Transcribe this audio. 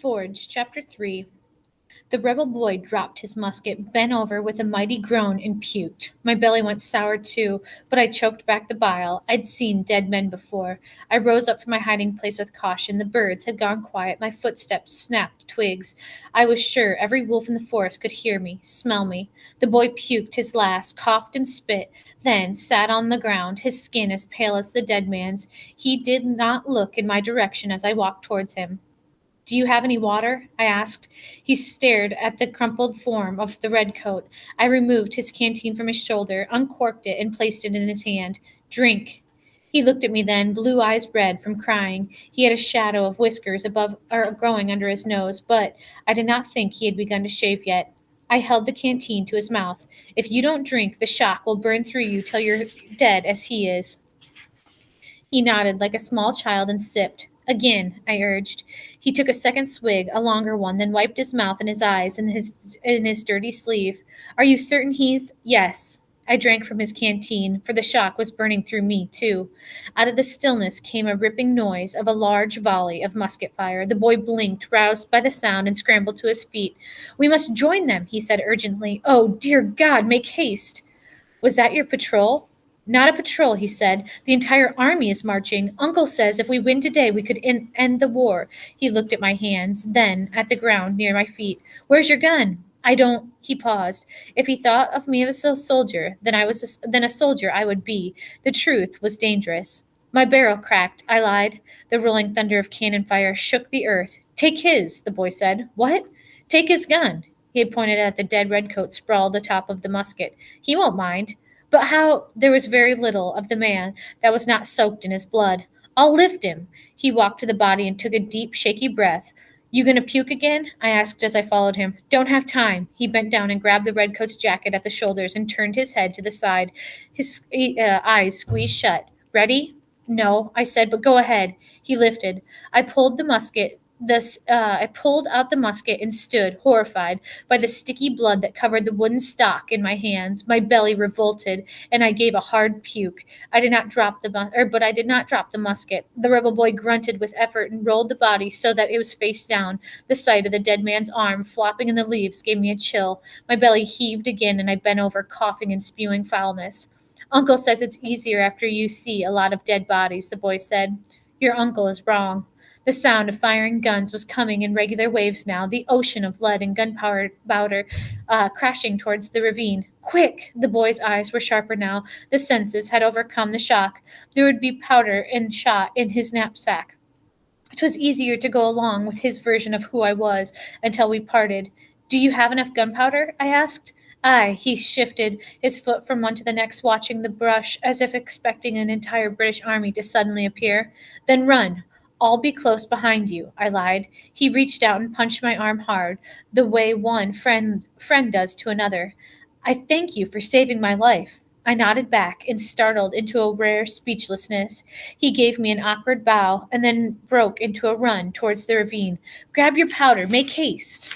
Forge, Chapter 3. The rebel boy dropped his musket, bent over with a mighty groan, and puked. My belly went sour too, but I choked back the bile. I'd seen dead men before. I rose up from my hiding place with caution. The birds had gone quiet. My footsteps snapped twigs. I was sure every wolf in the forest could hear me, smell me. The boy puked his last, coughed and spit, then sat on the ground, his skin as pale as the dead man's. He did not look in my direction as I walked towards him. "Do you have any water?" I asked. He stared at the crumpled form of the redcoat. I removed his canteen from his shoulder, uncorked it, and placed it in his hand. "Drink." He looked at me then, blue eyes red from crying. He had a shadow of whiskers above or growing under his nose, but I did not think he had begun to shave yet. I held the canteen to his mouth. "If you don't drink, the shock will burn through you till you're dead as he is." He nodded like a small child and sipped. "Again," I urged. He took a second swig, a longer one, then wiped his mouth and his eyes in his dirty sleeve. "Are you certain he's—" "Yes." I drank from his canteen, for the shock was burning through me, too. Out of the stillness came a ripping noise of a large volley of musket fire. The boy blinked, roused by the sound, and scrambled to his feet. "We must join them," he said urgently. "Oh, dear God, make haste!" "Was that your patrol?" "Not a patrol," he said. "The entire army is marching. Uncle says if we win today we could end the war." He looked at my hands, then at the ground near my feet. "Where's your gun?" "I don't—" He paused. If he thought of me as a soldier, then a soldier I would be. The truth was dangerous. "My barrel cracked," I lied. The rolling thunder of cannon fire shook the earth. "Take his," the boy said. "What?" "Take his gun." He had pointed at the dead redcoat sprawled atop of the musket. "He won't mind." "But how—" There was very little of the man that was not soaked in his blood. "I'll lift him." He walked to the body and took a deep, shaky breath. "You gonna puke again?" I asked as I followed him. "Don't have time." He bent down and grabbed the redcoat's jacket at the shoulders and turned his head to the side, his eyes squeezed shut. "Ready?" "No," I said, "but go ahead." He lifted. I pulled out the musket and stood, horrified, by the sticky blood that covered the wooden stock in my hands. My belly revolted, and I gave a hard puke. But I did not drop the musket. The rebel boy grunted with effort and rolled the body so that it was face down. The sight of the dead man's arm flopping in the leaves gave me a chill. My belly heaved again, and I bent over, coughing and spewing foulness. "Uncle says it's easier after you see a lot of dead bodies," the boy said. "Your uncle is wrong." The sound of firing guns was coming in regular waves now, the ocean of lead and gunpowder crashing towards the ravine. "Quick!" The boy's eyes were sharper now. The senses had overcome the shock. There would be powder and shot in his knapsack. It was easier to go along with his version of who I was until we parted. "Do you have enough gunpowder?" I asked. "Aye." He shifted his foot from one to the next, watching the brush as if expecting an entire British army to suddenly appear. "Then run." "I'll be close behind you," I lied. He reached out and punched my arm hard, the way one friend does to another. "I thank you for saving my life." I nodded back and startled into a rare speechlessness. He gave me an awkward bow and then broke into a run towards the ravine. "Grab your powder. Make haste."